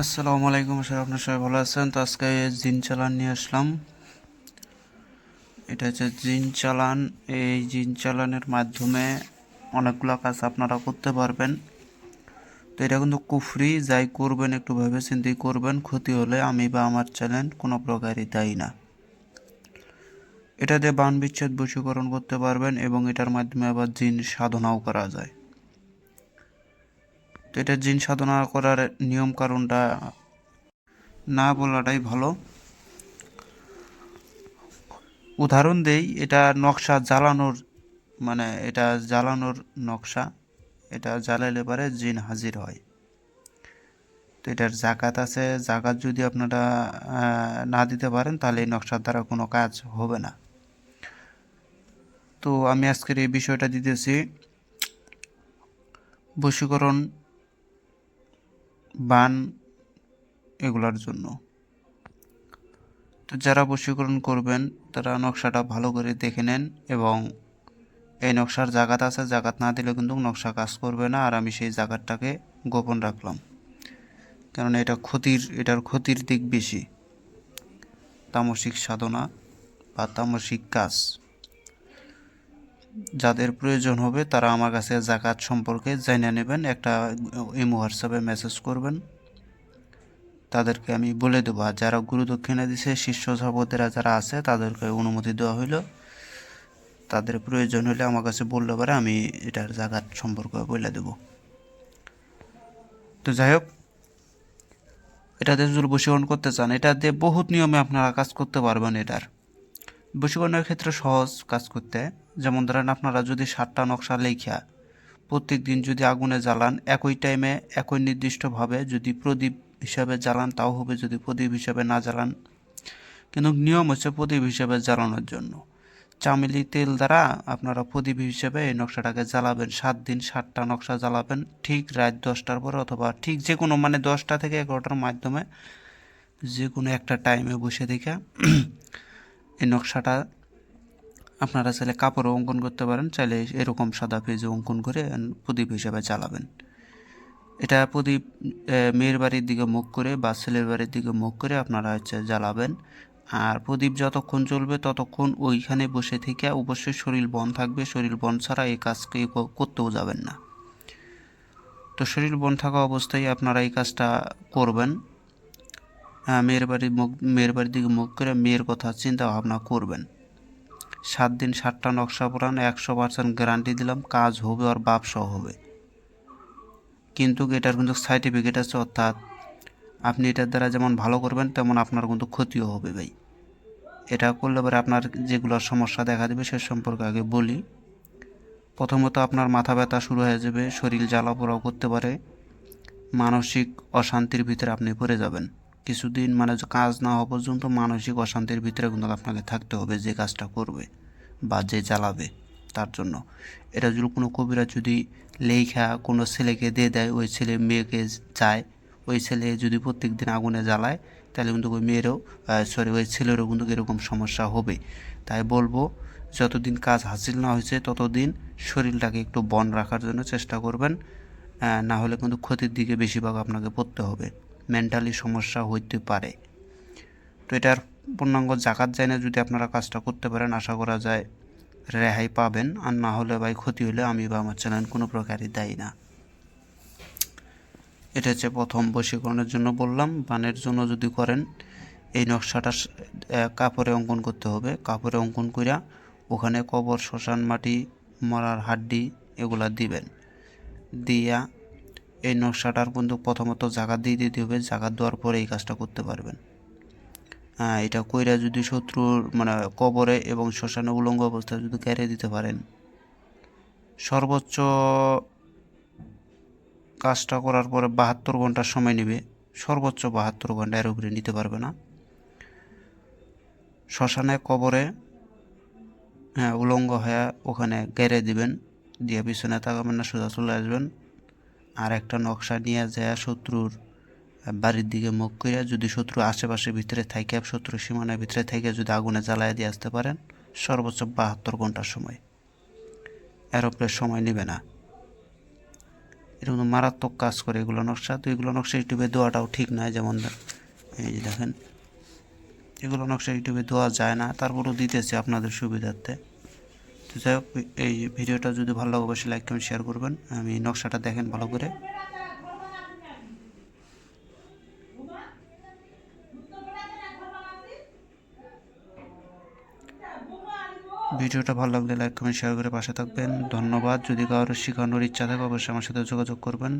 আসসালামু আলাইকুম স্যার, আপনার সবাই ভালো আছেন? তো আজকে জিন চালান নিয়ে আসলাম। এটা হচ্ছে জিন চালান। এই জিন চালানের মাধ্যমে অনেকগুলো কাজ আপনারা করতে পারবেন। তো এটা কিন্তু কুফরি, যাই করবেন একটু ভেবে চিন্তে করবেন। ক্ষতি হলে আমি বা আমার চ্যানেল কোনো প্রকারই দায়ী না। এটা দিয়ে বান বিচ্ছেদ বশীকরণ করতে পারবেন এবং এটার মাধ্যমে আবার জিন সাধনাও করা যায়। তো এটা জিন সাধনা করার নিয়ম কারণটা না বলাটাই ভালো। উদাহরণ দেই, এটা নকশা জ্বালানোর, মানে এটা জ্বালানোর নকশা। এটা জ্বালাইলে পরে জিন হাজির হয়। তো এটার জাকাত আছে। জাকাত যদি আপনারা না দিতে পারেন তাহলে এই নকশার দ্বারা কোনো কাজ হবে না। তো আমি আজকের এই বিষয়টা দিতেছি বশীকরণ, বান, এগুলার জন্য। তো যারা বশীকরণ করবেন তারা নকশাটা ভালো করে দেখে নেন এবং এই নকশার জাকাত আছে, জাকাত না দিলে কিন্তু নকশা কাজ করবে না। আর আমি সেই জাকাতটাকে গোপন রাখলাম, কারণ এটার ক্ষতির দিক বেশি। তামসিক সাধনা বা তামসিক কাজ যাদের প্রয়োজন হবে তারা আমার কাছে জাকাত সম্পর্কে জেনে নেবেন। একটা ইমো হোয়াটসঅ্যাপে মেসেজ করবেন, তাদেরকে আমি বলে দেবো। আর যারা গুরু দক্ষিণা দিছে, শিষ্য সহোদরা যারা আছে তাদেরকে অনুমতি দেওয়া হইলো। তাদের প্রয়োজন হলে আমার কাছে বললে পারে, আমি এটার জাকাত সম্পর্কে বলে দেবো। তো যাই হোক, এটাতে যদি বশীকরণ করতে চান, এটা দিয়ে বহুত নিয়মে আপনারা কাজ করতে পারবেন। এটার বশীকরণের ক্ষেত্রে সহজ কাজ করতে, যেমন ধরেন আপনারা যদি 7টা নকশা লেখা প্রত্যেক দিন যদি আগুনে জ্বালান, একই টাইমে একই নির্দিষ্টভাবে যদি প্রদীপ হিসাবে জ্বালান তাও হবে, যদি প্রদীপ হিসাবে না জ্বালান। কিন্তু নিয়ম হচ্ছে প্রদীপ হিসাবে জ্বালানোর জন্য চামেলি তেল দ্বারা আপনারা প্রদীপ হিসেবে এই নকশাটাকে জ্বালাবেন। 7 দিন 7টা নকশা জ্বালাবেন, ঠিক রাত 10টার পরে অথবা ঠিক যে কোনো, মানে 10টা থেকে 11টার মাধ্যমে যে কোনো একটা টাইমে বসে দেখে এই নকশাটা আপনারা চাইলে কাপড়ে অঙ্কন করতে পারেন, চাইলে এরকম সাদা পেজে অঙ্কন করে প্রদীপ হিসেবে জ্বালাবেন। এটা প্রদীপ মেয়ের বাড়ির দিকে মুখ করে বা ছেলের বাড়ির দিকে মুখ করে আপনারা হচ্ছে জ্বালাবেন। আর প্রদীপ যতক্ষণ জ্বলবে ততক্ষণ ওইখানে বসে থেকে অবশ্যই শরীর বন থাকবে। শরীর বন ছাড়া এই কাজ করতেও যাবেন না। তো শরীর বন থাকা অবস্থায় আপনারা এই কাজটা করবেন। মেয়ের বাড়ির দিকে মুখ করে মেয়ের কথা চিন্তা ভাবনা করবেন। 7 দিন 7টা নকশা পড়ান, 100% গ্যারান্টি দিলাম কাজ হবে আর বাপসহ হবে। কিন্তু এটার কিন্তু সার্টিফিকেট আছে, অর্থাৎ আপনি এটার দ্বারা যেমন ভালো করবেন তেমন আপনার কিন্তু ক্ষতিও হবে ভাই। এটা করলে পরে আপনার যেগুলো সমস্যা দেখা দেবে সে সম্পর্কে আগে বলি। প্রথমত আপনার মাথা ব্যথা শুরু হয়ে যাবে, শরীর জ্বালাপোড়াও করতে পারে, মানসিক অশান্তির ভিতরে আপনি পড়ে যাবেন কিছুদিন। মানে কাজ না হওয়া পর্যন্ত মানসিক অশান্তির ভিতরে কিন্তু আপনাকে থাকতে হবে যে কাজটা করবে বা যে জ্বালাবে তার জন্য। এটা যদি কোনো কবিরা যদি লেখা কোনো ছেলেকে দিয়ে দেয়, ওই ছেলে মেয়েকে চায়, ওই ছেলে যদি প্রত্যেক দিন আগুনে জ্বালায় তাহলে কিন্তু ওই মেয়েরও ওই ছেলেরও কিন্তু এরকম সমস্যা হবে। তাই বলবো, যতদিন কাজ হাসিল না হয়েছে ততদিন শরীরটাকে একটু বন রাখার জন্য চেষ্টা করবেন। না হলে কিন্তু ক্ষতির দিকে বেশিরভাগ আপনাকে পড়তে হবে, মেন্টালি সমস্যা হইতে পারে। তো এটার পূর্ণাঙ্গ জাকাত জানে যদি আপনারা কাজটা করতে পারেন, আশা করা যায় রেহাই পাবেন। আর না হলে ভাই ক্ষতি হলে আমি বা আমার চ্যানেল কোনো প্রকারই দায়ী না। এটা হচ্ছে প্রথম বশীকরণের জন্য বললাম। বানের জন্য যদি করেন, এই নকশাটা কাপড়ে অঙ্কন করতে হবে। কাপড়ে অঙ্কন করিয়া ওখানে কবর, শ্মশান মাটি, মরার হাড্ডি এগুলা দিবেন। দিয়া এই নকশাটার কিন্তু প্রথমত জাকাত দিয়ে দিতে হবে। জাকাত দেওয়ার পরে এই কাজটা করতে পারবেন। এটা কইরা যদি শত্রুর, মানে কবরে এবং শ্মশানে উলঙ্গ অবস্থায় যদি কেড়ে দিতে পারেন, সর্বোচ্চ কাজটা করার পরে 72 ঘন্টার সময় নেবে। সর্বোচ্চ 72 ঘন্টা, এর উপরে নিতে পারবে না। শ্মশানে কবরে উলঙ্গ হয়ে ওখানে গেড়ে দিবেন, দিয়ে পিছনে তাকাবেন না, সোজা চলে আসবেন। আর একটা নকশা নিয়ে যায় শত্রুর বাড়ির দিকে মুখ করে, যদি শত্রু আশেপাশে ভিতরে থাকে, শত্রু সীমানার ভিতরে থেকে যদি আগুনে জ্বালায় দিয়ে আসতে পারেন, সর্বোচ্চ 72 ঘন্টার সময়, এর উপরে সময় নেবে না। এটা কিন্তু মারাত্মক কাজ করে এগুলো নকশা। তো এগুলো নকশা ইউটিউবে দেওয়াটাও ঠিক নয়, যেমন এই যে দেখেন এগুলো নকশা ইউটিউবে দেওয়া যায় না, তারপরেও দিতেছে আপনাদের সুবিধার্থে। তো যাই হোক, এই ভিডিওটা যদি ভালো লাগে অবশ্যই লাইক কমেন্ট শেয়ার করবেন। আমি নকশাটা দেখেন ভালো করে। ভিডিওটা ভালো লাগলে লাইক কমেন্ট শেয়ার করে পাশে থাকবেন। ধন্যবাদ। যদি কারোর শেখানোর ইচ্ছা থাকে অবশ্যই আমার সাথে যোগাযোগ করবেন।